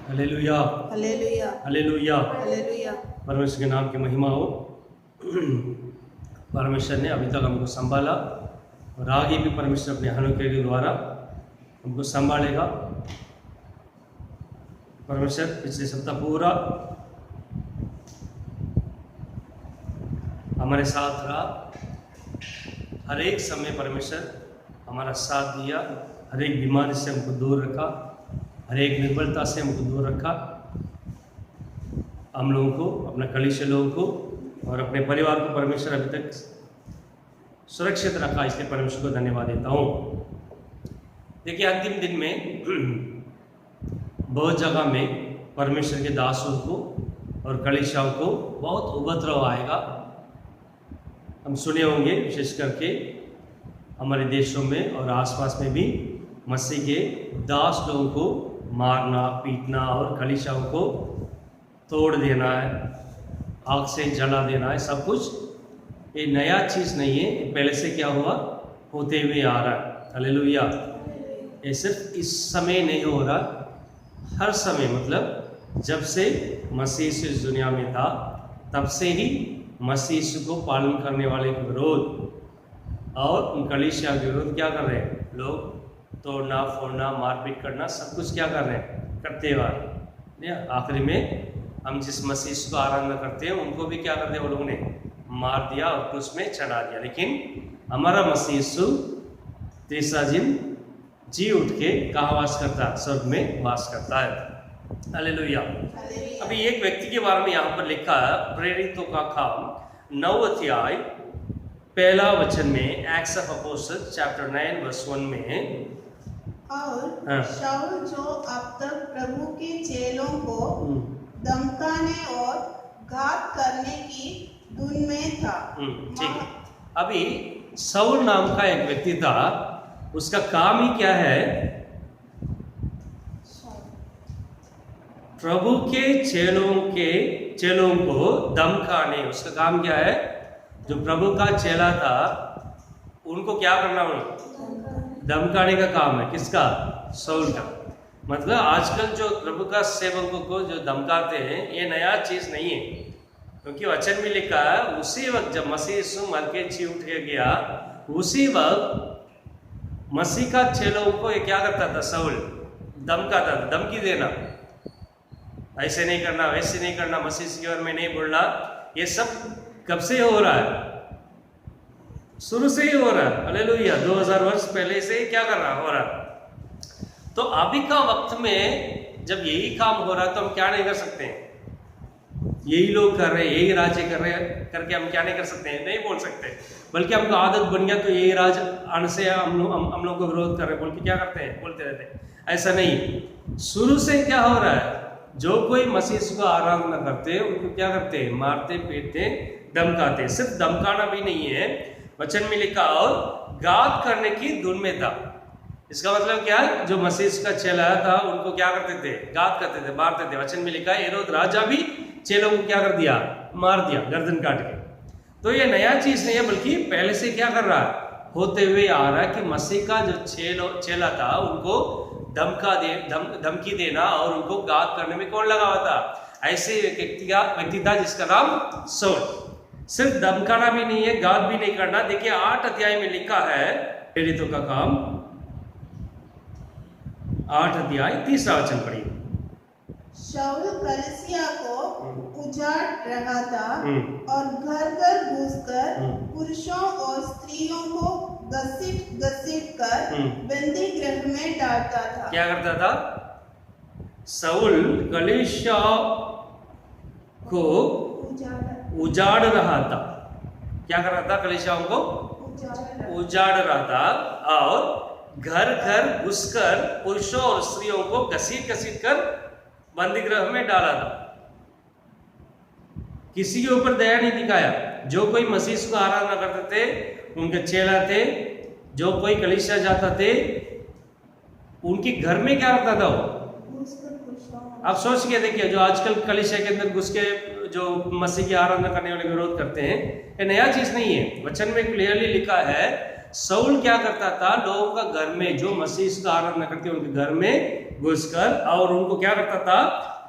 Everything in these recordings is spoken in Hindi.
Hallelujah, hallelujah, hallelujah. हालेलुया। परमेश्वर के नाम की महिमा हो। परमेश्वर ने अभी तक हमको संभाला और आगे भी परमेश्वर अपने अनुग्रह के द्वारा हमको संभालेगा। परमेश्वर पिछले सप्ताह पूरा हमारे साथ रहा। हर एक समय परमेश्वर हमारा साथ दिया। हर एक बीमारी से हमको दूर रखा, हर एक निर्बलता से हमको दूर रखा। हम लोगों को, अपने कलीसिया लोगों को और अपने परिवार को परमेश्वर अभी तक सुरक्षित रखा, इसलिए परमेश्वर को धन्यवाद देता हूँ। देखिए, अंतिम दिन में बहुत जगह में परमेश्वर के दासों को और कलीसियाओं को बहुत उपद्रव आएगा। हम सुने होंगे, विशेष करके हमारे देशों में और आसपास में भी मसीह के दास लोगों को मारना, पीटना और कलीसियाओं को तोड़ देना है, आग से जला देना है। सब कुछ ये नया चीज़ नहीं है, ये पहले से क्या हुआ होते हुए आ रहा है। हालेलुया। ये सिर्फ इस समय नहीं हो रहा, हर समय, मतलब जब से मसीह इस दुनिया में था तब से ही मसीह को पालन करने वाले के विरोध और उन कलीसिया के विरोध क्या कर रहे हैं लोग? तोड़ना, फोड़ना, मारपीट करना, सब कुछ क्या कर रहे हैं, करते हुए। आखिरी में हम जिस मसीह को आराधना करते हैं उनको भी क्या करते हैं, वो लोगों ने मार दिया और क्रूस में चढ़ा दिया। लेकिन हमारा मसीह यीशु तीसरा दिन जी उठ के कहाँ वास करता है? स्वर्ग में वास करता है। हालेलुया। अभी एक व्यक्ति के बारे में यहाँ पर लिखा है, प्रेरितों का काम 9 अध्याय पहला वचन में, Acts of Apostles chapter 9 verse 1 में। और शाऊल जो अब तक प्रभु के चेलों को धमकाने और घात करने की धुन में था। ठीक। अभी शाऊल नाम का एक व्यक्ति था, उसका काम ही क्या है? प्रभु के चेलों को धमकाने। उसका काम क्या है? जो प्रभु का चेला था उनको क्या करना? धमकाने का काम है। किसका? शाऊल का। मतलब आजकल जो प्रभु का सेवकों को जो धमकाते हैं, ये नया चीज़ नहीं है, क्योंकि वचन में लिखा है उसी वक्त जब मसीह यीशु मर के जी उठ के गया, उसी वक्त मसीह का चेलों को ये क्या करता था? शाऊल धमकाता था, धमकी देना, ऐसे नहीं करना, वैसे नहीं करना, मसीह के बारे में नहीं बोलना। ये सब कब से हो रहा है? शुरू से ही हो रहा है। हालेलुया। 2000 वर्ष पहले से ही क्या कर रहा हो रहा है। तो अभी का वक्त में जब यही काम हो रहा है तो हम क्या नहीं कर सकते हैं? यही लोग कर रहे हैं, यही राज्य कर रहे हैं करके हम क्या नहीं कर सकते हैं? नहीं बोल सकते, बल्कि हमको आदत बन गया तो यही राज आने से हम लोग को विरोध कर रहे हैं बोल के क्या करते हैं? बोलते रहते हैं। ऐसा नहीं, शुरू से क्या हो रहा है? जो कोई मसीह को आराधना करते हैं उनको क्या करते हैं? मारते, पीटते, धमकाते। सिर्फ धमकाना भी नहीं है, वचन में लिखा और घात करने की धुन में था। इसका मतलब क्या है? जो मसीह का चेला था उनको क्या करते थे? घात करते थे, मारते थे। वचन में लिखा है हेरोद राजा भी चेलों को क्या कर दिया? मार दिया, गर्दन काट के। तो ये नया चीज नहीं है, बल्कि पहले से क्या कर रहा है? होते हुए आ रहा है कि मसीह का जो चेला था उनको धमकी देना और उनको घात करने में कौन लगा हुआ था? ऐसे व्यक्ति था जिसका नाम शाऊल। सिर्फ धमकाना भी नहीं है, घात भी नहीं करना। देखिए 8 अध्याय में लिखा है, प्रेरितों का काम 8 अध्याय 3 वचन पढ़िए। शाऊल कलीसिया को उजाड़ रहा था और घर घर घुसकर पुरुषों और स्त्रियों को घसीट कर बंदी गृह में डालता था। क्या करता था? शाऊल कलीसिया को उजाड़ रहा था। क्या कर रहा था? कलीसियाओं को उजाड़ रहा था और घर घर घुसकर पुरुषों और स्त्रियों को घसीट कर बंदी गृह में डाला था। किसी के ऊपर दया नहीं दिखाया। जो कोई मसीह को आराधना करते थे, उनके चेला थे, जो कोई कलीसिया जाता थे, उनके घर में क्या करता था वो? आप सोच के देखिए, जो आजकल कलीसिया के अंदर घुस के जो मसीह की आराधना करने वाले विरोध करते हैं, ये नया चीज नहीं है। वचन में क्लियरली लिखा है शाऊल क्या करता था? लोगों का घर में, जो मसीह का आराधना करते हैं उनके घर में घुसकर और उनको क्या करता था,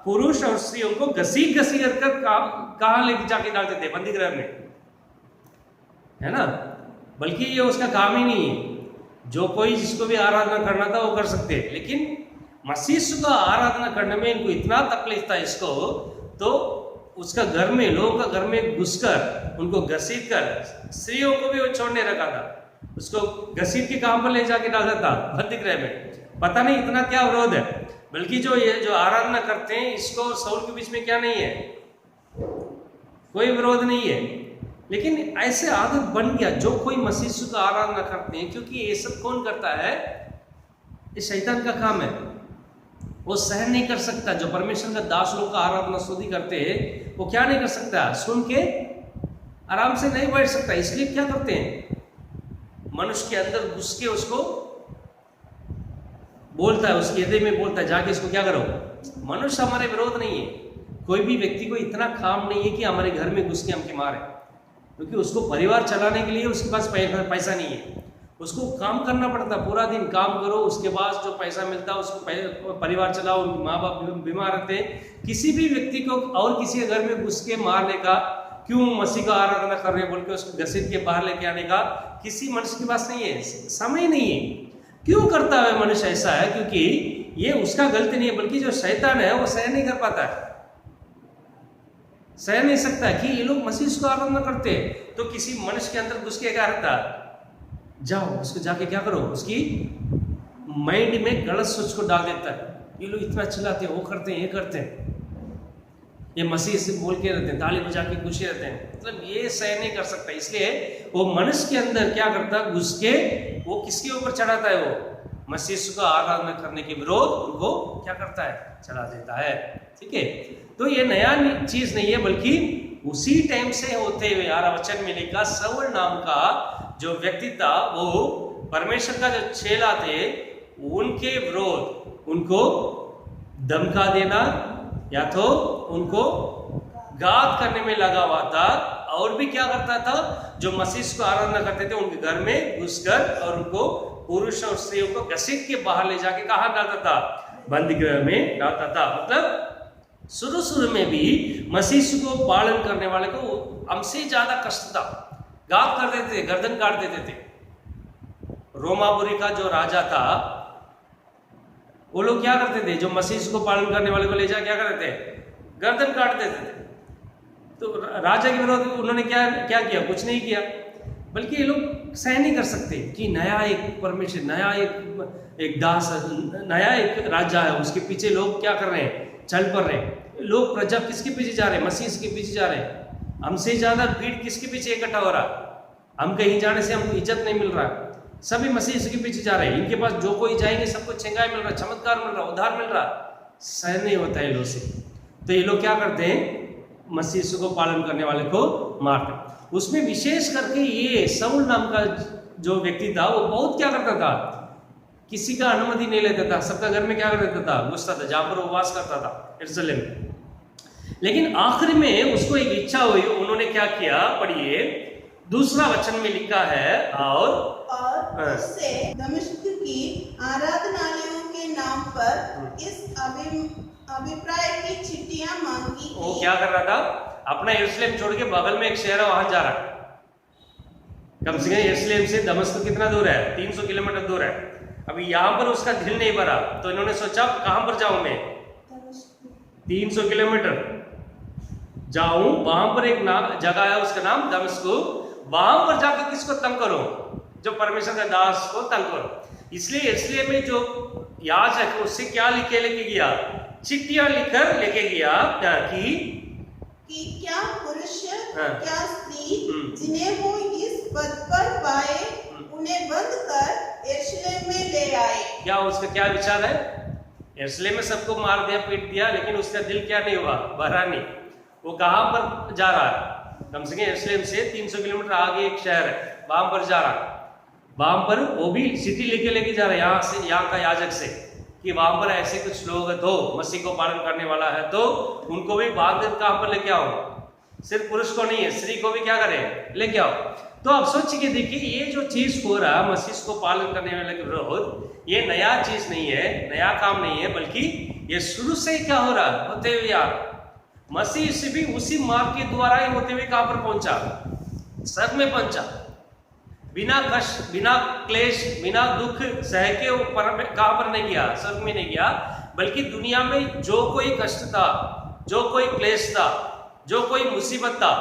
पुरुष और स्त्रियों को घसीट कर कहां लेके जाके डालते थे, बंदी गृह में, है ना। बल्कि ये उसका काम ही नहीं है, जो कोई जिसको भी आराधना करना था वो कर सकते हैं, लेकिन मसीह यीशु का आराधना करने में इनको इतना तकलीफ था इसको, तो उसका घर में, लोगों का घर में घुसकर उनको घसीट कर, स्त्रियों को भी वो छोड़ने रखा था, उसको घसीट के काम पर ले जाके डालता था बंदी गृह में। पता नहीं इतना क्या विरोध है। बल्कि जो आराधना करते हैं, इसको और शाऊल के बीच में क्या नहीं है, कोई विरोध नहीं है, लेकिन ऐसे आदत बन गया। जो कोई मसीह यीशु का आराधना करते हैं, क्योंकि ये सब कौन करता है, ये शैतान का काम है, वो सहन नहीं कर सकता। जो परमेश्वर का दास लोग का आराधना स्तुति करते हैं, वो क्या नहीं कर सकता, सुन के आराम से नहीं बैठ सकता। इसलिए क्या करते हैं, मनुष्य के अंदर घुस के उसको बोलता है, उसके हृदय में बोलता है, जाके इसको क्या करो। मनुष्य हमारे विरोध नहीं है, कोई भी व्यक्ति को इतना काम नहीं है कि हमारे घर में घुस के हमके मारे, क्योंकि उसको परिवार चलाने के लिए उसके पास पैसा नहीं है, उसको काम करना पड़ता, पूरा दिन काम करो, उसके बाद जो पैसा मिलता है उसको परिवार चलाओ। उनके माँ बाप बीमार रहते हैं, किसी भी व्यक्ति को और किसी के घर में घुस के मारने का, क्यों मसीह का आराधना कर रहे बोल के उसको घसीट के बाहर लेके आने का किसी मनुष्य के पास नहीं है, समय नहीं है। क्यों करता है मनुष्य ऐसा है, क्योंकि ये उसका गलती नहीं है, बल्कि जो शैतान है वो सहन नहीं कर पाता है, सहन नहीं सकता कि ये लोग मसीह को आराधना करते हैं। तो किसी मनुष्य के अंदर घुस के क्या रहता, जाओ उसको जाके क्या करो, उसकी माइंड में गलत सोच को डाल देता है। ये लोग इतना चिल्लाते हैं, वो करते हैं, ये करते हैं, ये मसीह से बोल के रहते हैं, ताली बजा के खुशी रहते हैं, मतलब ये सहन नहीं कर सकता। इसलिए वो मनुष्य के अंदर क्या करता, घुस के वो किसके ऊपर चढ़ाता है, वो मसीह का आराधना करने के विरोध उनको क्या करता है, चढ़ा देता है। ठीक है, तो ये नया चीज नहीं है, बल्कि उसी टाइम से होते हुए 11 वचन में लिखा, शाऊल नाम का जो व्यक्ति था, वो परमेश्वर का जो चेला थे, उनके विरोध उनको धमका देना या तो उनको घात करने में लगा हुआ था। और भी क्या करता था, जो मसीह को आराधना करते थे उनके घर में घुसकर और उनको पुरुष और स्त्रियों को घसीट के बाहर ले जाके कहाँ डालता था, बंदी गृह में डालता था। मतलब शुरू में भी मसीह को पालन करने वाले को हमसे ज्यादा कष्ट था, घात कर देते थे, गर्दन काट देते थे। रोमापुरी का जो राजा था, वो लोग क्या करते थे, जो मसीह को पालन करने वाले को ले जा क्या करते थे, गर्दन काट देते थे। तो राजा के विरोध में उन्होंने क्या किया, कुछ नहीं किया, बल्कि ये लोग सहन नहीं कर सकते कि नया एक परमेश्वर, नया एक दास, नया एक राजा है, उसके पीछे लोग क्या कर रहे हैं, चल पड़ रहे हैं। लोग प्रजा किसके पीछे जा रहे हैं, मसीह के पीछे जा रहे हैं। हमसे ज्यादा भीड़ किसके पीछे इकट्ठा हो रहा, हम कहीं जाने से हमको इज्जत नहीं मिल रहा, सभी मसीह के पीछे जा रहे हैं। इनके पास जो कोई जाएंगे सबको चंगाई मिल रहा, चमत्कार मिल रहा, उद्धार मिल रहा, सहन नहीं होता है लोग से। तो ये लोग क्या करते हैं, मसीह को पालन करने वाले को मारते। उसमें विशेष करके ये शाऊल नाम का जो व्यक्ति था, वो बहुत क्या करता था, किसी का अनुमति नहीं लेता था, सबका घर में क्या कर देता था, घुसता था, जहां पर वो वास करता था, यरूशलेम में। लेकिन आखिर में उसको एक इच्छा हुई, उन्होंने क्या किया, पढ़िए, दूसरा वचन में लिखा है, और उससे दमिश्क की आराधनालयों के नाम पर इस अभिप्राय की चिट्ठियां मांगी। वो क्या कर रहा था, अपना यरूशलेम छोड़ के बगल में एक शहर है, वहां जा रहा। कम से कम यरूशलेम से दमिश्क कितना दूर है, 300 किलोमीटर दूर है। अभी यहाँ पर उसका दिल नहीं भरा, तो इन्होंने सोचा कहां पर जाऊं मैं, 300 किलोमीटर जाऊं, वहां पर एक जगह है, उसका नाम दमिश्क, वहां पर जाकर किसको तंग करो, जो परमेश्वर के दास को तंग करो। इसलिए में जो याजक उससे क्या लेके गया, चिट्ठियां लिखकर लेके गया कि क्या पुरुष क्या स्त्री जिन्हें वो इस पद पर पाए, उन्हें बंद कर यरूशलेम में ले आए। क्या उसका क्या विचार है, यरूशलेम में सबको मार दिया, पीट दिया, लेकिन उसका दिल क्या नहीं हुआ, भरा नहीं। वो कहां पर जा रहा है, कम से कम यरूशलेम से 300 किलोमीटर आगे एक शहर है, वहां पर जा रहा, वहां पर वो भी सिटी लेके जा रहा है, यहाँ से, यहाँ का याजक से, कि वहां पर ऐसे कुछ लोग तो मसीह को पालन करने वाला है, तो उनको भी भाग कहां पर लेके आओ, सिर्फ पुरुष को नहीं है, स्त्री को भी क्या करे, लेके आओ। तो आप सोचिए, देखिए ये जो चीज हो रहा है मसीह को पालन करने वाले के विरोध, ये नया चीज नहीं है, नया काम नहीं है, बल्कि ये शुरू से ही क्या हो रहा है, होते हुए यार मसीह से भी उसी मार्ग के द्वारा ही होते हुए कहां पर पहुंचा, स्वर्ग में पहुंचा, बिना कष्ट, बिना क्लेश, बिना दुख सह के वो कहां पर नहीं गया, स्वर्ग में नहीं गया, बल्कि दुनिया में जो कोई कष्ट था, जो कोई क्लेश था, जो कोई मुसीबत था,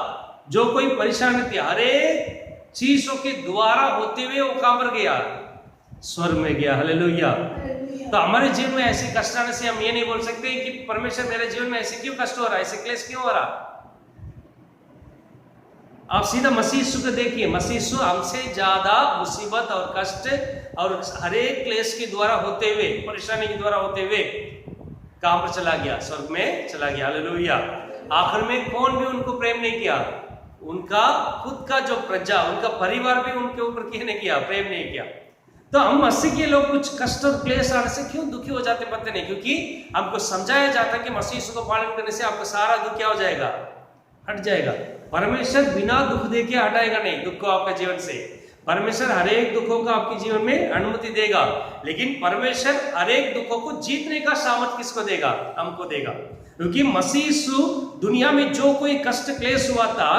जो कोई परेशानी थी, हर एक चीजों के द्वारा होते हुए वो कहां पर गया, स्वर्ग में गया। हालेलुया। तो हमारे जीवन में ऐसे कष्ट आने से हम ये नहीं बोल सकते कि परमेश्वर मेरे जीवन में ऐसे क्यों कष्ट हो रहा है, ऐसे क्लेश क्यों हो रहा। आप सीधा मसीह यीशु को देखिए, मसीह यीशु हमसे ज्यादा मुसीबत और कष्ट और हर एक क्लेश के द्वारा होते हुए, परेशानी के द्वारा होते हुए कहां पर चला गया, स्वर्ग में चला गया। हालेलुया। आखिर में कौन भी उनको प्रेम नहीं किया, उनका खुद का जो प्रजा, उनका परिवार भी उनके ऊपर किसने किया, प्रेम नहीं किया। तो हम मसीह के लोग कुछ कष्ट और क्लेश आने से क्यों दुखी हो जाते पता नहीं, क्योंकि हमको समझाया जाता है कि मसीह यीशु को पालन करने से आपका सारा दुख क्या हो जाएगा, हट जाएगा। परमेश्वर बिना दुख दे के हटाएगा नहीं दुख को आपका जीवन से। परमेश्वर हर एक दुखों का आपके जीवन में अनुमति देगा, लेकिन परमेश्वर हर एक दुखों को जीतने का सामर्थ किसको देगा, हमको देगा। क्योंकि मसीह यीशु दुनिया में जो कोई कष्ट क्लेश हुआ था,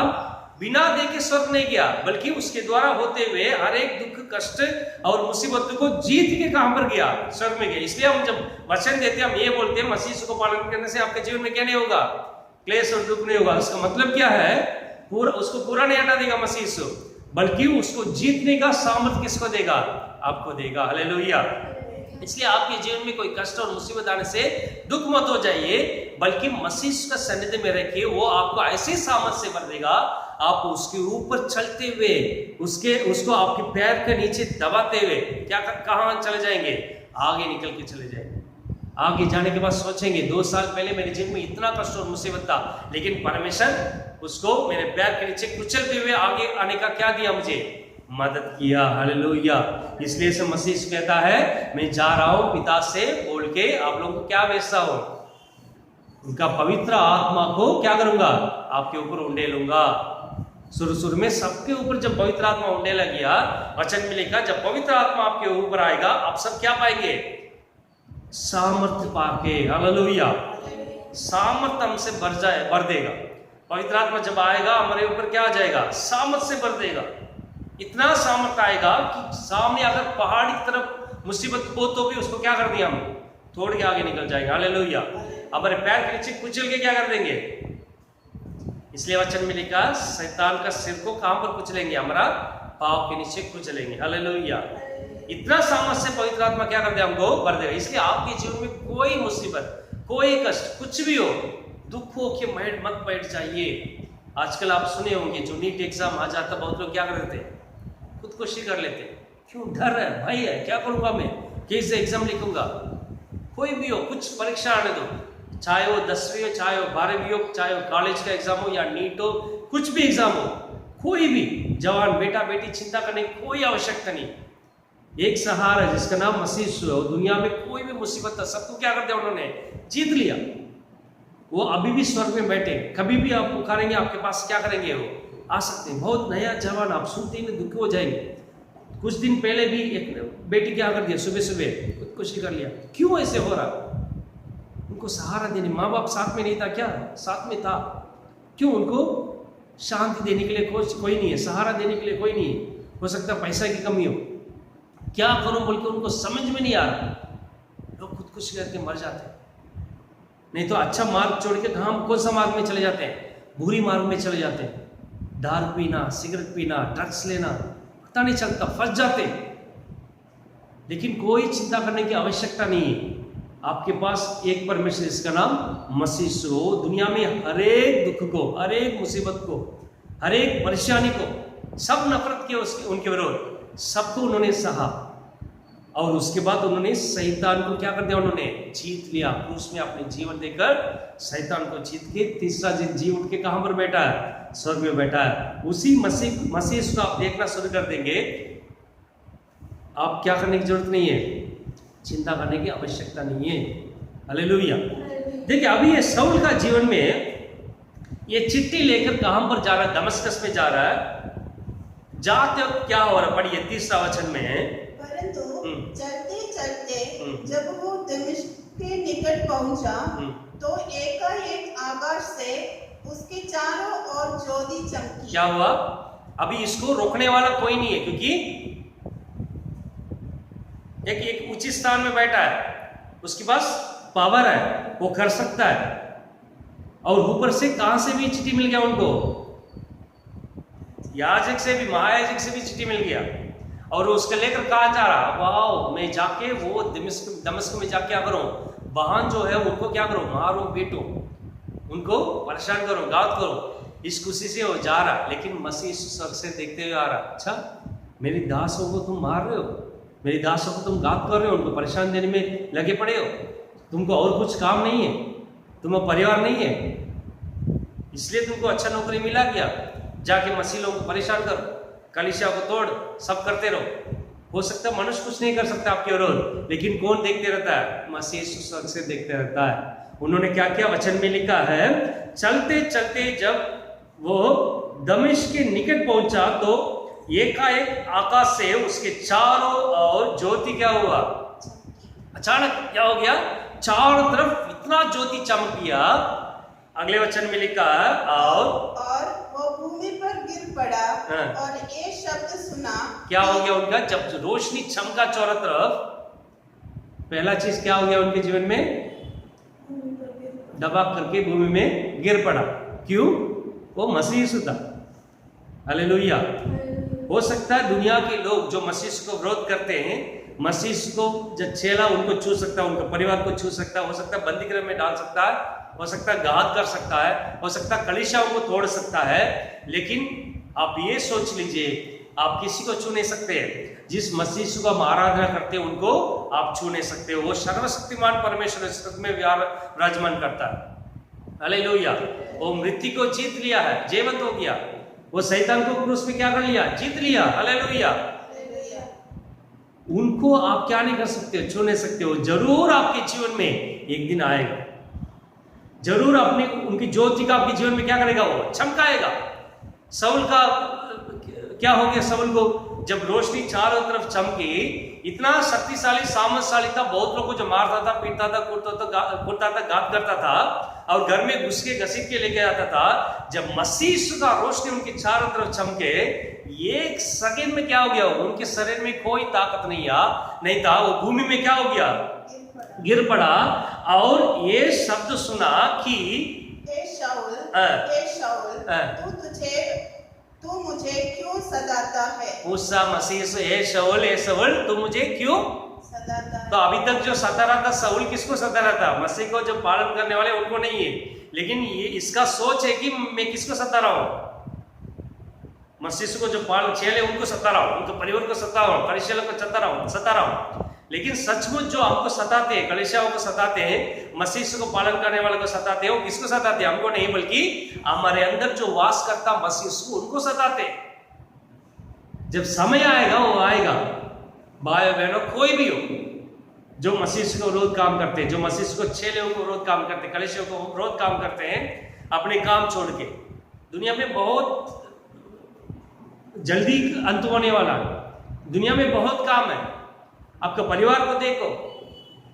बिना दे के स्वर्ग नहीं गया, बल्कि उसके द्वारा होते हुए हर एक दुख, कष्ट और मुसीबत को जीत के कहां पर गया, स्वर्ग में गया। इसलिए हम जब वचन देते हैं, हम ये बोलते हैं मसीह यीशु को पालन करने से आपके जीवन में क्या नहीं होगा, क्लेश और दुख नहीं होगा। उसका मतलब क्या है, उसको पूरा नहीं हटा देगा मसीह यीशु, बल्कि उसको जीतने का सामर्थ किसको देगा, आपको देगा। हालेलुया। इसलिए आपके जीवन में कोई कष्ट और मुसीबत आने से दुख मत हो जाइए, बल्कि मसीह का सानिध्य में रखिए, वो आपको ऐसे सामर्थ से भर देगा, आप उसके ऊपर चलते हुए उसको आपके पैर के नीचे दबाते हुए क्या कहां चले जाएंगे, आगे निकल के चले जाएंगे। आगे जाने के बाद सोचेंगे 2 साल पहले मेरे जीवन में इतना कष्ट और मुसीबत था, लेकिन परमेश्वर उसको मेरे पैर के नीचे कुचलते हुए आगे आने का क्या दिया, मुझे मदद किया। हालेलुया। इसलिए से मसीह कहता है, मैं जा रहा हूं पिता से बोल के आप लोगों को क्या भेजता हूं, उनका पवित्र आत्मा को क्या करूंगा, आपके ऊपर उंडेलूंगा। शुरू में सबके ऊपर जब पवित्र आत्मा उंडेला गया, वचन में लिखा जब पवित्र आत्मा आपके ऊपर आएगा, आप सब क्या पाएंगे, सामर्थ्य पाके। हालेलुया। सामर्थ्य हमसे भर देगा। पवित्र आत्मा जब आएगा हमारे ऊपर क्या आ जाएगा, सामर्थ्य से भर देगा। इतना सामर्थ्य आएगा कि सामने अगर पहाड़ की तरफ मुसीबत हो तो भी उसको क्या कर दिया, हम तोड़ के आगे निकल जाएंगे। हालेलुया। हमारे पैर के नीचे कुचल के क्या कर देंगे। इसलिए वचन में लिखा, शैतान का सिर को कहां पर कुचलेंगे, हमारा पांव के नीचे कुचलेंगे। हालेलुया। इतना सामर्थ्य से पवित्र आत्मा क्या कर दे, हमको भर देगा। इसलिए आपके जीवन में कोई मुसीबत, कोई कष्ट, कुछ भी हो, दुख हो के मत बैठ जाइए। आजकल आप सुने होंगे, जो नीट एग्जाम आ जाता, बहुत लोग क्या कर देते, खुदकुशी कर लेते। क्यों, डर है, भय है, क्या करूंगा मैं, कैसे एग्जाम लिखूंगा। कोई भी हो, कुछ परीक्षा आने दो, चाहे वो 10वीं हो, चाहे वो 12वीं हो, चाहे वो कॉलेज का एग्जाम हो या नीट हो, कुछ भी एग्जाम हो, कोई भी जवान बेटा बेटी चिंता करने की कोई आवश्यकता नहीं। एक सहारा जिसका नाम मसीह यीशु है, दुनिया में कोई भी मुसीबत था, सबको क्या कर दिया, उन्होंने जीत लिया। वो अभी भी स्वर्ग में बैठे, कभी भी आप पुकारेंगे आपके पास क्या करेंगे, वो आ सकते हैं। बहुत नया जवान, आप सुनते ही दुखी हो जाएंगे। कुछ दिन पहले भी एक बेटी क्या कर दिया, सुबह सुबह खुदकुशी कर लिया। क्यों ऐसे हो रहा, उनको सहारा देने माँ बाप साथ में नहीं था क्या, साथ में था। क्यों, उनको शांति देने के लिए कोई नहीं है, सहारा देने के लिए कोई नहीं है। हो सकता है पैसा की कमी हो, क्या करूं बोल के उनको समझ में नहीं आ रहा, लोग खुदकुशी करके मर जाते हैं। नहीं तो अच्छा मार्ग छोड़ के हम कौन सा मार्ग में चले जाते हैं, बुरी मार्ग में चले जाते हैं। दारू पीना, सिगरेट पीना, ड्रग्स लेना, पता नहीं चलता, फंस जाते। लेकिन कोई चिंता करने की आवश्यकता नहीं है। आपके पास एक परमेश्वर, इसका नाम मसीह यीशु हो। दुनिया में हर एक दुख को, हर एक मुसीबत को, हर एक परेशानी को, सब नफरत के उनके विरोध, सबको उन्होंने सहा। और उसके बाद उन्होंने शैतान को क्या कर दिया, उन्होंने जीत लिया। क्रूस में अपने जीवन देकर शैतान को जीत के तीसरा दिन जी उठ के कहां पर बैठा है, स्वर्ग में बैठा है। उसी मसीह को आप देखना शुरू कर देंगे, आप क्या करने की जरूरत नहीं है, चिंता करने की आवश्यकता नहीं है। हालेलुया। देखिए अभी ये शाऊल का जीवन में ये चिट्ठी लेकर कहां पर जा रहा है, दमिश्क में जा रहा है। जाते वक्त क्या हो रहा, पढ़िए 30 वचन में। परंतु चलते चलते हम्म। जब वो दमिश्क के निकट पहुंचा हम्म। तो एकाएक आकाश से उसके चारों ओर ज्योति चमकी। क्या हुआ? अभी इसको रोकने वाला कोई नहीं है, क्योंकि एक उच्च स्थान में बैठा है, उसके पास पावर है, वो कर सकता है। और ऊपर से कहां से भी चिट्ठी मिल गया उनको, याजक से भी, महायाजक से भी चिट्ठी मिल गया। और उसको लेकर कहा जा रहा, वाओ मैं जाके वो दमिश्क में जाके क्या करूं, वाहन जो है उनको क्या करो, मारो पीटो, उनको परेशान करो, गात करो। इस खुशी से वो जा रहा, लेकिन मसीह सर से देखते हुए आ रहा, अच्छा मेरी दासों को तुम मार रहे हो, मेरी दासों को तुम गात कर रहे हो, उनको परेशान देने में लगे पड़े हो, तुमको और कुछ काम नहीं है, तुम्हारा परिवार नहीं है, इसलिए तुमको अच्छा नौकरी मिला क्या, जाके मसीह लोगों को परेशान करो, कलीसिया को तोड़, सब करते रहो। हो सकता है मनुष्य कुछ नहीं कर सकता आपके विरोध, लेकिन कौन देखते रहता है? मसीह स्वर्ग से देखते रहता है। उन्होंने क्या किया? वचन में लिखा है, चलते चलते जब वो दमिश्क के निकट पहुंचा तो एकाएक आकाश से उसके चारों ओर ज्योति क्या हुआ? अचानक क्या हो गया? चारों तरफ इतना ज्योति चमक गया। अगले वचन में लिखा है, और वो भूमि पर गिर पड़ा। हाँ। और ये शब्द सुना। क्या हो गया उनका? जब रोशनी चमका चारों तरफ, पहला चीज क्या हो गया उनके जीवन में? दबा करके भूमि में गिर पड़ा। क्यों? वो मसीह यीशु था। हालेलुया। हो सकता है दुनिया के लोग जो मसीह को विरोध करते हैं, मसीह को जब छेला उनको छू सकता है, उनके परिवार को छू सकता है, हो सकता है बंदी गृह में डाल सकता है, हो सकता है घात कर सकता है, हो सकता है कलीसियाओं को तोड़ सकता है, लेकिन आप ये सोच लीजिए आप किसी को छू नहीं सकते। जिस मसीह को हम आराधना करते हैं उनको आप छू नहीं सकते। वो सर्वशक्तिमान परमेश्वर इस में विराजमान करता है। हालेलुया। वो मृत्यु को जीत लिया है, जीवंत हो गया। वो शैतान को क्रूस में क्या कर लिया? जीत लिया। हालेलुया। उनको आप क्या नहीं कर सकते? छू नहीं सकते हो। जरूर आपके जीवन में एक दिन आएगा, जरूर अपने उनकी ज्योति का आपके जीवन में क्या करेगा? वो चमकाएगा। शाऊल का क्या हो गया? शाऊल को जब रोशनी चारों तरफ चमकी, इतना शक्तिशाली सामर्थशाली था, बहुत लोगों को जो मारता था, पीटता था, कूटता था, घात करता था और घर में घुस के घसीट के लेके आता था। जब मसीह का रोशनी उनके चारों तरफ चमके, एक सेकंड में क्या हो गया? उनके शरीर में कोई ताकत नहीं था। वो भूमि में क्या हो गया? गिर पड़ा। और ये शब्द सुना कि हे शाऊल, तू मुझे क्यों सताता है? पूछा मसीह से, हे शाऊल तू मुझे क्यों सताता है? तो अभी तक जो सता रहा था शाऊल, किसको सता रहा था? मसीह को जो पालन करने वाले उनको नहीं है। लेकिन ये इसका सोच है कि मैं किसको सता रहा हूं? मसीह को जो पालन चेले उनको सता रहा हूं, उनके परिवार को सता रहा हूं, कलीसिया को सता रहा हूं। लेकिन सचमुच जो हमको सताते हैं, कलीसियाओं को सताते हैं, मसीह को पालन करने वाले को सताते हैं, वो किसको सताते हैं? हमको नहीं, बल्कि हमारे अंदर जो वास करता मसीह को, उनको सताते हैं। जब समय आएगा, वो आएगा, भाई बहनों कोई भी हो जो मसीह को विरोध काम करते हैं, जो मसीह को छेले को विरोध काम करते हैं, कलीसियाओं को विरोध काम करते हैं, अपने काम छोड़ के। दुनिया में बहुत जल्दी अंत होने वाला है। दुनिया में बहुत काम है। आपके परिवार को देखो,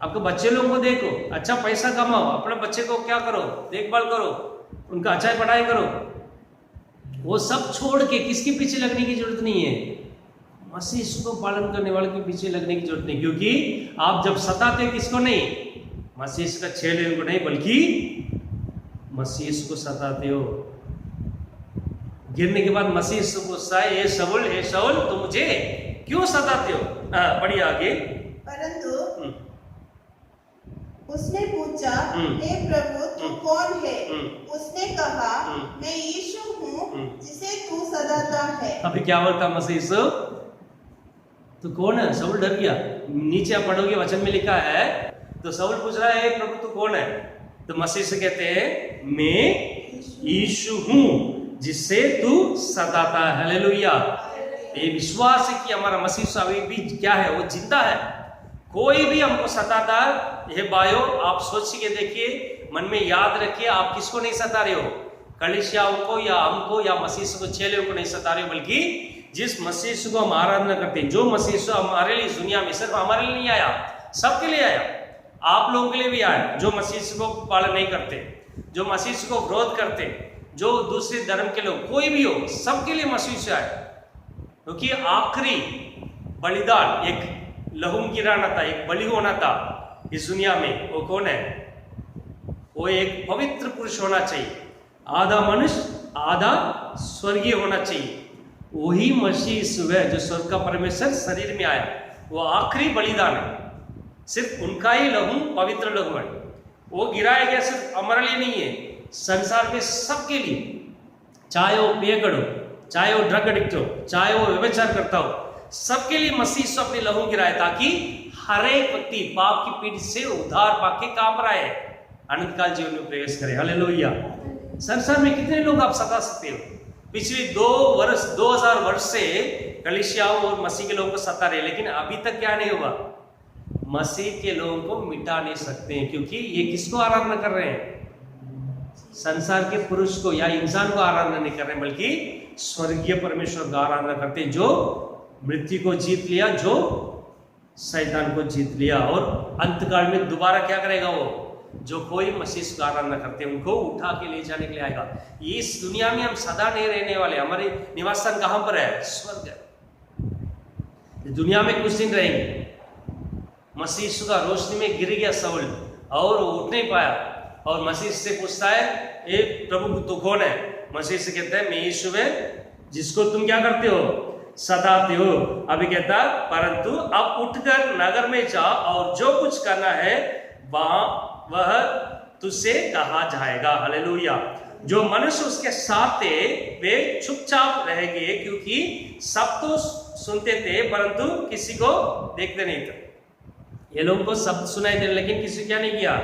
आपके बच्चे लोगों को देखो, अच्छा पैसा कमाओ, अपने बच्चे को क्या करो? देखभाल करो, उनका अच्छा पढ़ाई करो। वो सब छोड़ के किसके पीछे लगने की जरूरत नहीं है? मसीह को पालन करने वाले के पीछे लगने की जरूरत नहीं। क्योंकि आप जब सताते किसको नहीं? मसीह का छेले को नहीं, बल्कि मसीह को सताते हो। गिरने के बाद मसीह से पूछता है, हे शाऊल तुम मुझे क्यों सताते हो? पढ़िए आगे। परंतु उसने पूछा, हे प्रभु तू कौन है? उसने कहा, मैं यीशु हूँ जिसे तू सताता है। अभी क्या बोलता मसीह? तू कौन है? शाऊल डर गया। नीचे आप पढ़ोगे वचन में लिखा है, तो शाऊल पूछ रहा है, प्रभु तू कौन है? तो मसीह से कहते हैं, मैं यीशु हूँ जिससे तू सताता है। हालेलुया। ये विश्वास है कि हमारा मसीह अभी भी क्या है? वो जिंदा है। कोई भी हमको सताता है, ये भाइयों आप सोच के देखिए, मन में याद रखिए, आप किसको नहीं सता रहे हो? कलीसियाओं को या हमको या मसीह को, छेले को नहीं सता रहे हो, बल्कि जिस मसीह यीशु को हम आराधना करते हैं, जो मसीह यीशु हमारे लिए दुनिया में सिर्फ हमारे लिए नहीं आया, सबके लिए आया, आप लोगों के लिए भी आया जो मसीह यीशु को पालन नहीं करते, जो मसीह यीशु को विरोध करते, जो दूसरे धर्म के लोग, कोई भी हो, सबके लिए मसीह यीशु आया। क्योंकि आखिरी बलिदान एक लहू गिराना था, एक बलि होना था इस दुनिया में। वो कौन है? वो एक पवित्र पुरुष होना चाहिए, आधा मनुष्य आधा स्वर्गीय होना चाहिए। वही मसीह यीशु है जो स्वर्ग का परमेश्वर शरीर में आया, वो आखिरी बलिदान है। सिर्फ उनका ही लहू पवित्र लहू है, वो गिराया गया सिर्फ हमारे लिए नहीं है, संसार के सबके लिए, चाहे वो पेगड़ हो, चाहे वो ड्रग एडिक्ट हो, चाहे वो व्यभिचार करता हो, सबके लिए मसीह यीशु अपने लहू गिराया ताकि हर एक व्यक्ति पाप की पीड़ से उद्धार पाके काम रहे, अनंत काल जीवन में प्रवेश करे। हालेलुया। संसार में कितने लोग आप सता सकते हो? पिछले 2000 वर्ष से कलीसियाओं और मसीह के लोगों को सता रहे, लेकिन अभी तक क्या नहीं हुआ? मसीह के लोगों को मिटा नहीं सकते हैं, क्योंकि ये किसको आराधना कर रहे हैं? संसार के पुरुष को या इंसान को आराधना नहीं कर रहे हैं, बल्कि स्वर्गीय परमेश्वर का आराधना करते हैं, जो मृत्यु को जीत लिया, जो शैतान को जीत लिया, और अंतकाल में दोबारा क्या करेगा? वो जो कोई मसीह का आराधना करते हैं उनको उठा के ले जाने के लिए आएगा। ये इस दुनिया में हम सदा नहीं रहने वाले, हमारे निवास स्थान कहां पर है? स्वर्ग है। दुनिया में कुछ दिन रहेंगे। मसीह यीशु का रोशनी में गिर गया शाऊल और वो उठ नहीं पाया, और मसीह से पूछता है, ए प्रभु तू कौन है? मसीह से कहता है, मैं यीशु है जिसको तुम क्या करते हो? सताते हो। अभी कहता, परंतु अब उठकर नगर में जा और जो कुछ करना है वह तुझसे कहा जाएगा। हालेलुया। जो मनुष्य उसके साथ थे वे चुपचाप रह गए, क्योंकि सब तो सुनते थे परंतु किसी को देखते नहीं थे। ये लोगों को शब्द सुनाई दे, लेकिन किसी क्या नहीं किया?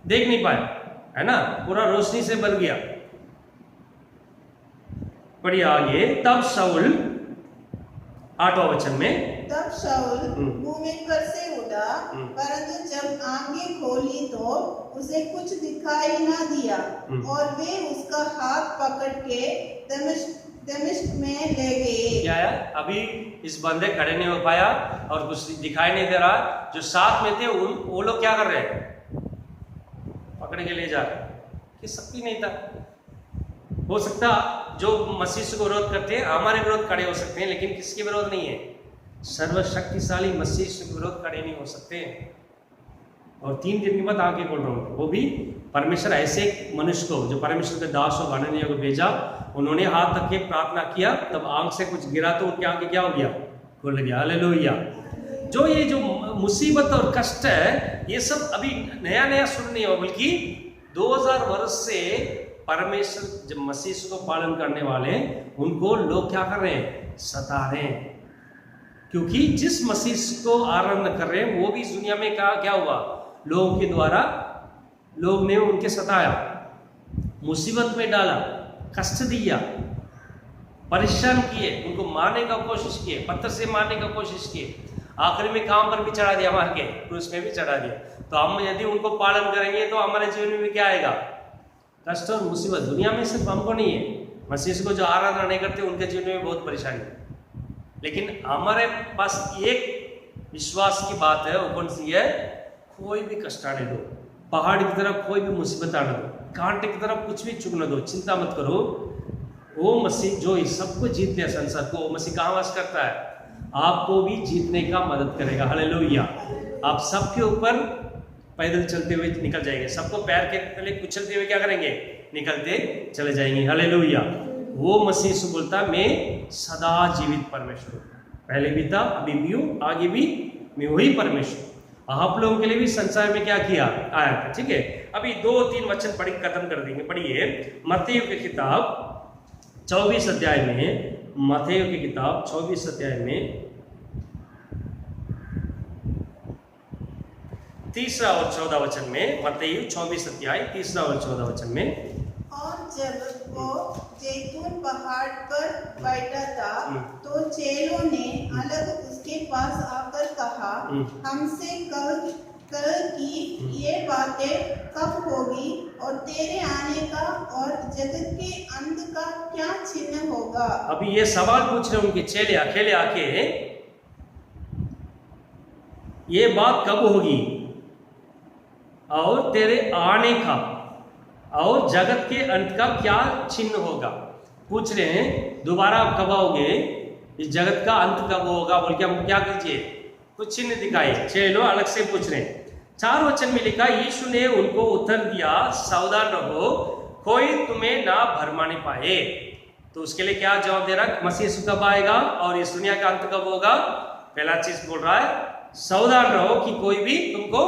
देख नहीं पाया, है ना? पूरा रोशनी से भर गया। पढ़िए आगे। तब शाऊल, 8वां वचन में, तब शाऊल भूमि पर से उठा, परंतु जब आंखें खोली तो उसे कुछ दिखाई ना दिया, और वे उसका हाथ पकड़ के दमिश्क में ले गए। क्या है? अभी इस बंदे खड़े नहीं हो पाया और कुछ दिखाई नहीं दे रहा। जो साथ में थे वो लोग क्या कर रहे हैं? पकड़ के ले जा रहे। कि शक्ति नहीं था। हो सकता जो मसीह को विरोध करते हैं हमारे विरोध खड़े हो सकते हैं, लेकिन किसके विरोध नहीं है? सर्वशक्तिशाली मसीह के विरोध खड़े नहीं हो सकते। और 3 दिन के बाद आंखें खोल रहा हूँ, वो भी परमेश्वर ऐसे मनुष्य को जो परमेश्वर के दास और हनन्याह को भेजा, उन्होंने हाथ तक के प्रार्थना किया, तब आंख से कुछ गिरा तो उनकी आंखें क्या हो गया? खुल गया। हालेलुया। जो ये जो मुसीबत और कष्ट है, ये सब अभी नया नया शुरू नहीं हुआ, बल्कि 2000 वर्ष से परमेश्वर जब मसीह को पालन करने वाले उनको लोग क्या कर रहे हैं? सता रहे हैं। क्योंकि जिस मसीह को आराधना कर रहे हैं वो भी इस दुनिया में क्या हुआ? लोगों के द्वारा लोग ने उनके सताया, मुसीबत में डाला, कष्ट दिया, परेशान किए, उनको मारने का कोशिश किए, पत्थर से मारने का कोशिश किए, आखिर में काम पर भी चढ़ा दिया, मार के क्रूस में भी चढ़ा दिया। तो हम यदि उनको पालन करेंगे तो हमारे जीवन में क्या आएगा? कष्ट और मुसीबत। दुनिया में सिर्फ हमको नहीं है, मसीह को जो आराधना नहीं करते उनके जीवन में बहुत परेशानी है। लेकिन हमारे पास एक विश्वास की बात है, वो कौन सी है? कोई भी कष्ट आने दो, पहाड़ की तरफ कोई भी मुसीबत आने दो, कांटे की तरफ कुछ भी चुगने दो, चिंता मत करो। वो मसीह जो इस सबको जीत लिया संसार को, वो मसीह कहाँ वास करता है? आपको भी जीतने का मदद करेगा। हालेलुया। आप सबके ऊपर पैदल चलते हुए निकल जाएंगे, सबको पैर के तले कुचलते हुए क्या करेंगे? निकलते चले जाएंगे। हालेलुया। वो मसीह से बोलता, मैं सदा जीवित परमेश्वर, पहले भी था, अभी भी हूँ, आगे भी मैं वही परमेश्वर। आप लोगों के लिए भी संसार में क्या किया? आया था। ठीक है, अभी 2-3 वचन पढ़ खत्म कर देंगे। पढ़िए मत्ती की किताब 24 अध्याय में, मत्ती की किताब 24 अध्याय में 3 और 14 वचन में, मत्ती 24 अध्याय 3 और 14 वचन में। और जब वो जैतून पहाड़ पर बैठा था तो चेलों ने अलग उसके पास आकर कहा, हमसे कह कल की ये बातें कब होगी और तेरे आने का और जगत के अंत का क्या चिन्ह होगा। अभी ये सवाल पूछ रहे उनके चेले अकेले आके, ये बात कब होगी और तेरे आने का और जगत के अंत का क्या चिन्ह होगा। पूछ रहे हैं दोबारा आप कब आओगे, इस जगत का अंत कब होगा बोल के हम क्या कीजिए, कुछ चिन्ह दिखाइए। चलो अलग से पूछ रहे हैं। 4 वचन में लिखा, यीशु ने उनको उत्तर दिया, सावधान रहो, कोई तुम्हें ना भरमाने पाए। तो उसके लिए क्या जवाब दे रहा है, मसीह यीशु कब आएगा और इस दुनिया का अंत कब होगा। पहला चीज बोल रहा है, सावधान रहो कि कोई भी तुमको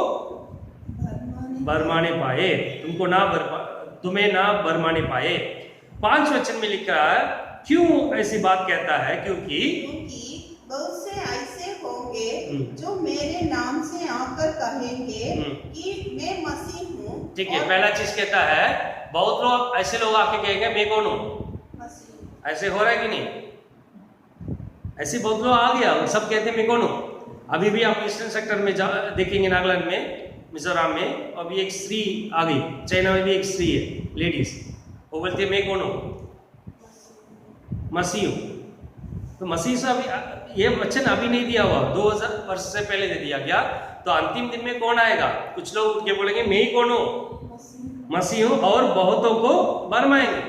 भरमाने पाए, तुम्हें ना भरमाने पाए। 5 वचन में लिखा है, क्यों ऐसी बात कहता है, क्योंकि बहुत से ऐसे होंगे जो मेरे नाम से आकर कहेंगे कि मैं मसीह हूँ। ठीक है, पहला चीज कहता है, बहुत लोग ऐसे लोग आके कहेंगे मैं कौन हूँ मसीह। ऐसे हो रहा है कि नहीं, ऐसे बहुत लोग आ गया, सब कहते हैं मैं कौन हूँ। अभी भी आप ईस्टर्न सेक्टर में देखेंगे, नागालैंड में, मिजोरम में, अभी एक स्त्री आ गई, चाइना में भी एक स्त्री है, लेडीज, वो बोलती है मैं कौन हूँ, मसीह हूँ। तो मसीह से अभी ये वचन अभी नहीं दिया हुआ, 2000 वर्ष से पहले दे दिया गया। तो अंतिम दिन में कौन आएगा, कुछ लोग उठ के बोलेंगे मैं ही कौन हूँ, मसीह हूँ, और बहुतों को भरमाएंगे।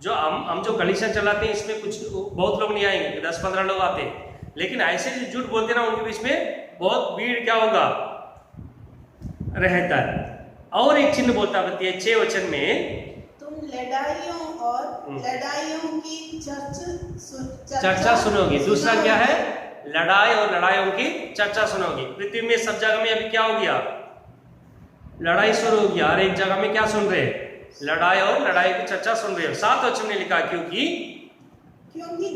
जो हम जो कलीसिया चलाते हैं इसमें कुछ बहुत लोग नहीं आएंगे, 10-15 लोग आते हैं, लेकिन ऐसे जो झूठ बोलते ना उनके बीच में बहुत भीड़ क्या होगा रहता है। और एक चिन्ह बोलता है 6 वचन में, तुम लड़ाइयों की चर्चा सुनोगे। दूसरा क्या है, लड़ाई और लड़ाइयों की चर्चा सुनोगे। पृथ्वी में सब जगह में अभी क्या हो गया, लड़ाई शुरू हो गया, हर एक जगह में क्या सुन रहे हैं, लड़ाई और लड़ाई की चर्चा सुन रहे हो। 7 वचन में लिखा, क्योंकि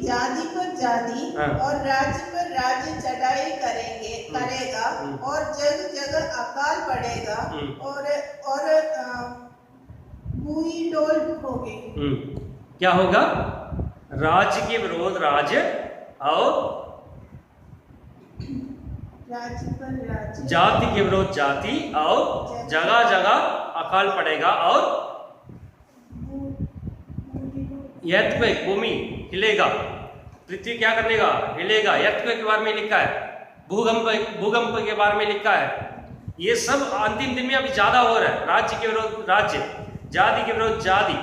जाति पर जाति और राज्य पर राज्य चढ़ाई करेगा और जगह जगह अकाल पड़ेगा और भूमि डोल होगी। क्या होगा, राज्य के विरोध राज्य और जाति के विरोध जाति और जगह जगह अकाल पड़ेगा और earthquake, भूमि हिलेगा, पृथ्वी क्या करेगा, हिलेगा। earthquake के बारे में लिखा है, भूकंप के बारे में लिखा है। ये सब अंतिम दिन में अभी ज्यादा हो रहा है। राज्य के विरोध राज्य, जाति के विरोध जाति,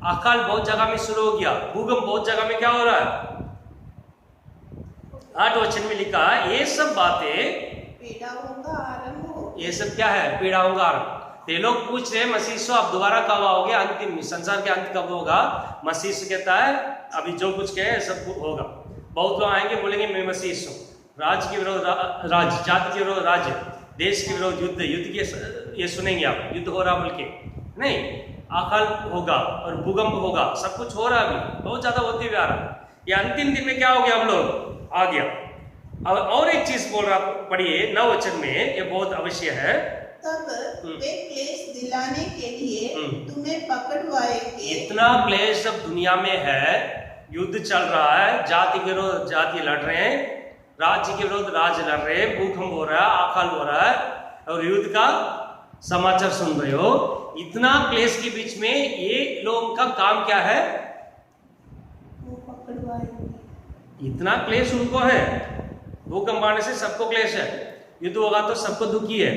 अकाल बहुत जगह में शुरू हो गया, भूकंप बहुत जगह में क्या हो रहा है। 8 वचन में लिखा, ये सब बातें पीड़ाओं का आरंभ हो। ये सब क्या है, पीड़ाओं का आरंभ। ते लोग पूछ रहे मसीह से आप दोबारा कब आओगे, अंतिम संसार के अंत कब होगा। मसीह से कहता है अभी जो कुछ कहे सब होगा। बहुत लोग आएंगे बोलेंगे मैं मसीह हूँ, राज्य के विरोध राज्य, जाति के विरोध राज्य, देश के विरोध युद्ध के ये सुनेंगे आप, युद्ध हो रहा बोल के नहीं, अकाल होगा और भूकंप होगा, सब कुछ हो रहा है, अभी बहुत ज्यादा होते हुए आ रहा है। ये अंतिम दिन में क्या हो गया, हम लोग आ गया। और एक चीज बोल रहा, पढ़िए 9 वचन में, ये बहुत अवश्य है, तब वे क्लेश दिलाने के लिए तुम्हें पकड़वाएंगे। इतना क्लेश अब दुनिया में है, युद्ध चल रहा है, जाति के विरोध जाति लड़ रहे हैं, राज्य के विरोध राज्य लड़ रहे हैं, भूकंप हो रहा है, अकाल हो रहा है, और युद्ध का समाचार सुन रहे हो। इतना क्लेश के बीच में ये लोगों का काम क्या है, वो पकड़वाएंगे। इतना क्लेश उनको है, भूकंप आने से सबको क्लेश है, युद्ध होगा तो सबको दुखी है,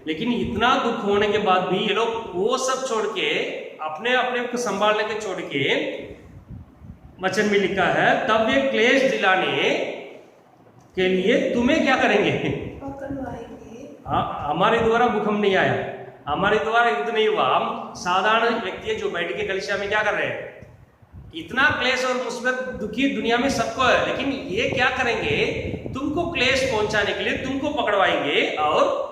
लेकिन इतना दुख होने के बाद भी ये लोग वो सब छोड़ के अपने अपने को संभालने के छोड़ के, वचन में लिखा है तब वे क्लेश दिलाने के लिए तुम्हें क्या करेंगे, पकड़वाएंगे। हमारे द्वारा भूकंप नहीं आया, हमारे द्वारा युद्ध नहीं हुआ, हम साधारण व्यक्ति जो बैठ के कलीसिया में क्या कर रहे हैं, इतना क्लेश और मुसीबत दुखी दुनिया में सबको है, लेकिन ये क्या करेंगे, तुमको क्लेश पहुंचाने के लिए तुमको पकड़वाएंगे और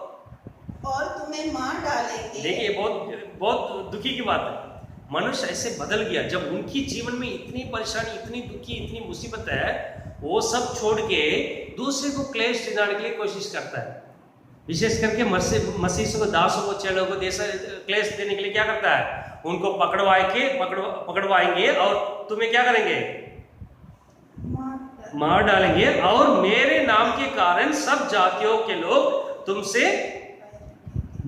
तुम्हें मार डालेंगे। देखिए बहुत दुखी की बात है, मनुष्य ऐसे बदल गया जब उनकी जीवन में इतनी परेशानी, इतनी दुखी, इतनी मुसीबत है, वो सब छोड़ के दूसरे को क्लेश दिलाने के लिए कोशिश करता है। विशेष करके मसीह को, दासों को, चेलों को क्लेश देने के लिए क्या करता है, उनको पकड़वाएंगे और तुम्हें क्या करेंगे, मार डालेंगे, और मेरे नाम के कारण सब जातियों के लोग तुमसे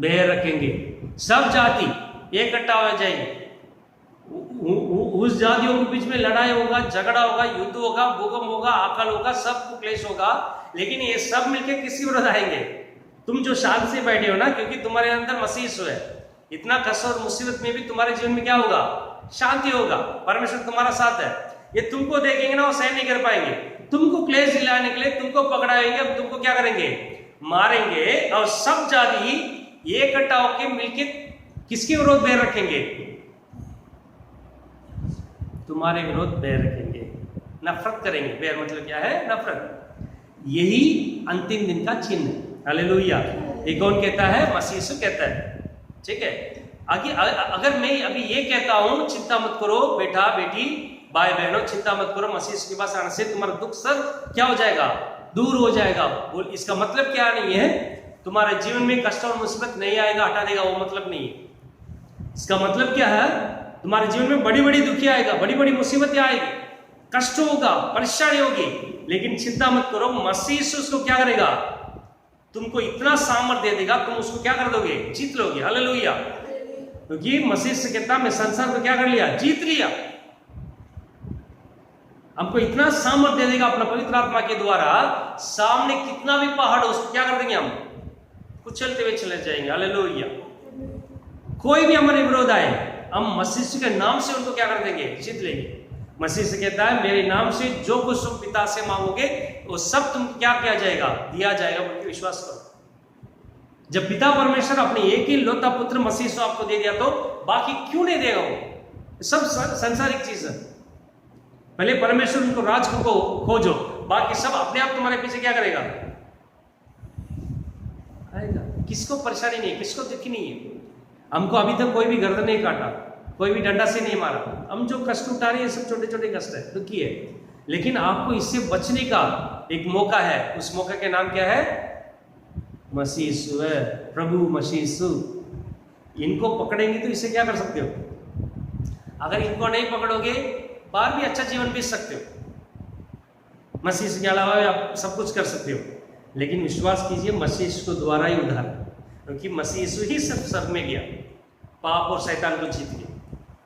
बैर रखेंगे, सब जाति इकट्ठा हो जाएंगे। उस जातियों के बीच में लड़ाई होगा, झगड़ा होगा, युद्ध होगा, भूकंप होगा, अकाल होगा, सब क्लेश होगा, लेकिन ये सब मिलके किसी विरोध आएंगे। तुम जो शांति से बैठे हो ना, क्योंकि तुम्हारे अंदर मसीह यीशु है, इतना कष्ट और मुसीबत में भी तुम्हारे जीवन में क्या होगा? शांति होगा, परमेश्वर तुम्हारा साथ है। ये तुमको देखेंगे ना, वो सहन नहीं कर पाएंगे, तुमको क्लेश दिलाने के लिए तुमको पकड़ाएंगे, अब तुमको क्या करेंगे? मारेंगे। और सब जाति इकट्ठा होकर मिलके किसके विरोध बैर रखेंगे? तुम्हारे विरोध बैर रखेंगे, नफरत करेंगे। बैर मतलब क्या है? नफरत। यही अंतिम दिन का चिन्ह है। हालेलुया। ये कौन कहता है? मसीह यीशु कहता है। ठीक है, आगे अगर मैं अभी ये कहता हूं, चिंता मत करो बेटा बेटी भाई बहनों, चिंता मत करो, मसीह यीशु के पास आने से तुम्हारा दुख सब क्या हो जाएगा? दूर हो जाएगा। बोल, इसका मतलब क्या नहीं है तुम्हारे जीवन में कष्ट और मुसीबत नहीं आएगा, हटा देगा, वो मतलब नहीं है। इसका मतलब क्या है? तुम्हारे जीवन में बड़ी बड़ी दुखी आएगा, बड़ी बड़ी मुसीबतें आएगी, कष्ट होगा, परेशानी होगी, लेकिन चिंता मत करो, मसीह यीशु उसको क्या करेगा? तुमको इतना सामर्थ्य दे देगा, तुम उसको क्या कर दोगे? जीत लोगे। हालेलुया। क्योंकि मसीह से कहता मैं संसार को क्या कर लिया? जीत लिया। हमको इतना सामर्थ्य दे देगा अपना पवित्र आत्मा के द्वारा, सामने कितना भी पहाड़ हो उसको क्या कर देंगे? हम कुचलते हुए चले जाएंगे। हालेलुया। कोई भी हमारे विरोध आए, हम मसीह के नाम से उनको क्या कर देंगे? जीत लेंगे। मसीह से कहता है मेरे नाम से जो कुछ तुम पिता से मांगोगे वो सब तुम क्या किया जाएगा? दिया जाएगा। उनके विश्वास करो। जब पिता परमेश्वर अपने एक ही लौता पुत्र मसीह से आपको दे दिया, तो बाकी क्यों नहीं देगा? वो सब संसारिक चीज है। पहले परमेश्वर उनको राज को खोजो, बाकी सब अपने आप तुम्हारे पीछे क्या करेगा? आएगा। किसको परेशानी नहीं है, किसको दुख नहीं है। हमको अभी तक कोई भी गर्दन नहीं काटा, कोई भी डंडा से नहीं मारा। हम जो कष्ट उठा रहे हैं सब छोटे छोटे कष्ट है, दुखी है, लेकिन आपको इससे बचने का एक मौका है। उस मौका के नाम क्या है? मसीह यीशु है, प्रभु मसीह यीशु। इनको पकड़ेंगे तो इससे क्या कर सकते हो? अगर इनको नहीं पकड़ोगे बाहर भी अच्छा जीवन बीत सकते हो। मसीह के अलावा आप सब कुछ कर सकते हो, लेकिन विश्वास कीजिए मसीह यीशु द्वारा ही उद्धार, क्योंकि मसीह यीशु ही सब स्वर्ग में गया, पाप और शैतान को जीत गया।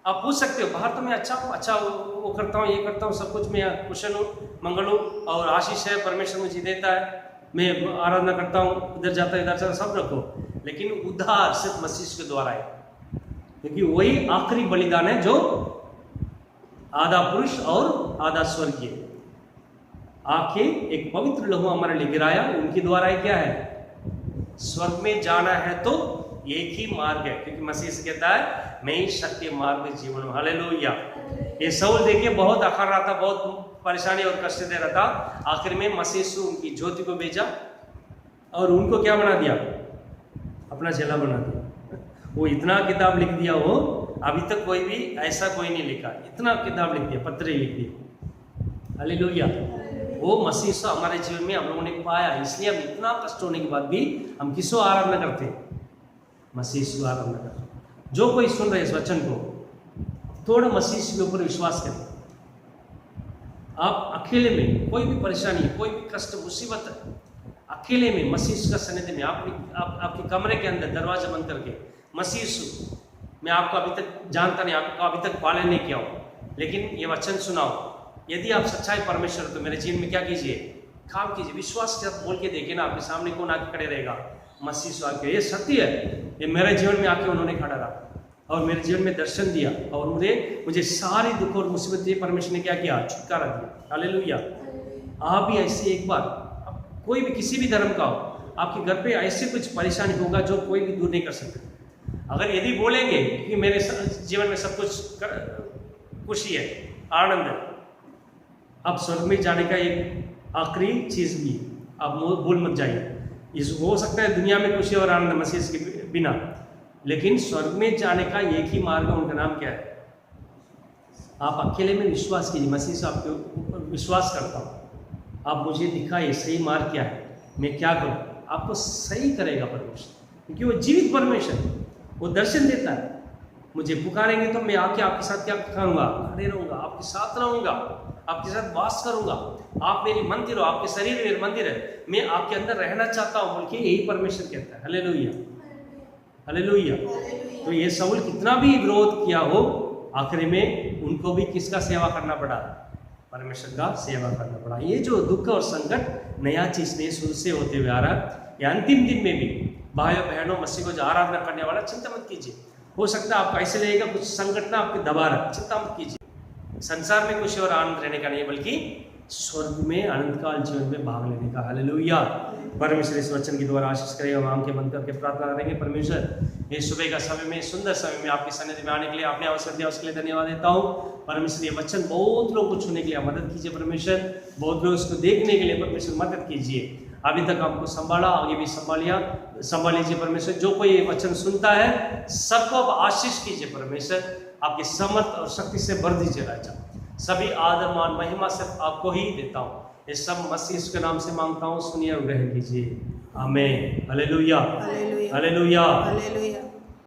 आप पूछ सकते हो बाहर तो मैं अच्छा वो करता हूँ, ये करता हूँ, सब कुछ मैं कुशल हूँ, मंगल हूँ और आशीष है, परमेश्वर मुझे देता है, मैं आराधना करता हूँ, इधर जाता इधर जाता, सब रखो, लेकिन उद्धार सिर्फ मसीह के द्वारा है, क्योंकि वही आखिरी बलिदान है जो आधा पुरुष और आधा स्वर्गीय आके एक पवित्र लहू हमारे लिए गिराया, उनके द्वारा ही क्या है? स्वर्ग में जाना है तो एक ही मार्ग है, क्योंकि मसीह से कहता है मैं ही सत्य मार्ग जीवन हूं। हालेलुया। ये शाऊल देखिए बहुत अखर रहा था, बहुत परेशानी और कष्ट दे रहा था, आखिर में मसीह से उनकी ज्योति को भेजा और उनको क्या बना दिया? अपना चेला बना दिया। वो इतना किताब लिख दिया, वो अभी तक कोई भी ऐसा कोई नहीं लिखा, इतना किताब लिख दिया, पत्र लिख दिया। हालेलुया। वो मसीह से हमारे जीवन में हम लोगों ने पाया, इसलिए हम इतना कष्ट होने के बाद भी हम किसको आराधना करते? मसीह को आराधना करते। जो कोई सुन रहे इस वचन को, थोड़ा मसीह के ऊपर विश्वास करें। आप अकेले में कोई भी परेशानी, कोई भी कष्ट मुसीबत है, अकेले में मसीह का सानिध्य में आपके कमरे के अंदर दरवाजा बंद करके, मसीह मैं आपको अभी तक जानता नहीं, आपको अभी तक पालन नहीं किया हूँ, लेकिन ये वचन सुनाओ। यदि आप सच्चाई परमेश्वर तो मेरे जीवन में क्या कीजिए? काम कीजिए। विश्वास के साथ बोल के देखिए ना, आपके सामने कौन आके खड़े रहेगा? मसीह से आके। ये सत्य है, ये मेरे जीवन में आके उन्होंने खड़ा रहा और मेरे जीवन में दर्शन दिया और मुझे सारी दुख और मुसीबत परमेश्वर ने क्या किया? छुटकारा दिया। हालेलुया। आप भी ऐसे एक बार, कोई भी किसी भी धर्म का हो, आपके घर पे ऐसे कुछ परेशानी होगा जो कोई भी दूर नहीं कर सकता। अगर यदि बोलेंगे कि मेरे जीवन में सब कुछ खुशी है, आनंद है, अब स्वर्ग में जाने का एक आखिरी चीज भी आप भूल मत जाइए। इस हो सकता है दुनिया में खुशी और आनंद मसीह के बिना, लेकिन स्वर्ग में जाने का एक ही मार्ग है, उनका नाम क्या है? आप अकेले में विश्वास कीजिए। मसीह से आपके ऊपर विश्वास करता हूँ, आप मुझे दिखाइए सही मार्ग क्या है, मैं क्या करूँ? आपको सही करेगा परमेश्वर, क्योंकि वो जीवित परमेश्वर, वो दर्शन देता है। मुझे पुकारेंगे तो मैं आके आपके साथ क्या करूँगा? खड़े रहूँगा, आपके साथ रहूँगा, आपके साथ वास करूँगा। आप मेरी मंदिर हो, आपके शरीर मेरे मंदिर है, मैं आपके अंदर रहना चाहता हूँ, बोल के यही परमेश्वर कहता है। हालेलुया। हालेलुया। तो ये शाऊल कितना भी विरोध किया हो, आखिरी में उनको भी किसका सेवा करना पड़ा? परमेश्वर का सेवा करना पड़ा। ये जो दुख और संकट नया चीज नहीं, शुरू से होते हुए आ रहा, या अंतिम दिन में भी भाइयों बहनों मसीह को जो आराधना करने वाला, चिंता मत कीजिए। हो सकता है आपको ऐसे लगेगा कुछ संकट ना आपके दबा रहा, चिंता मत कीजिए। संसार में कुछ और आनंद रहने का नहीं है, बल्कि स्वर्ग में अनंत काल जीवन में भाग लेने का। हालेलुया। परमेश्वर इस वचन की द्वारा आशीष करेगा। हम आंखें बंद करके प्रार्थना करेंगे। परमेश्वर, ये सुबह का समय में, सुंदर समय में आपकी सन्निधि में आने के लिए आपने अवसर दिया, उसके लिए धन्यवाद देता हूँ। परमेश्वर, ये वचन बहुत लोग को छूने के लिए मदद कीजिए परमेश्वर, बहुत लोग उसको देखने के लिए परमेश्वर मदद कीजिए। अभी तक आपको संभाला, आगे भी संभाल लीजिए परमेश्वर। जो कोई ये वचन सुनता है सबको आप आशीष कीजिए परमेश्वर, आपकी समर्थ और शक्ति से भर दीजिए राजा। सभी आदर मान महिमा सिर्फ आपको ही देता हूँ। ये सब मसीह के नाम से मांगता हूँ, सुनिए और ग्रहण कीजिए। आमीन। Hallelujah, hallelujah, hallelujah.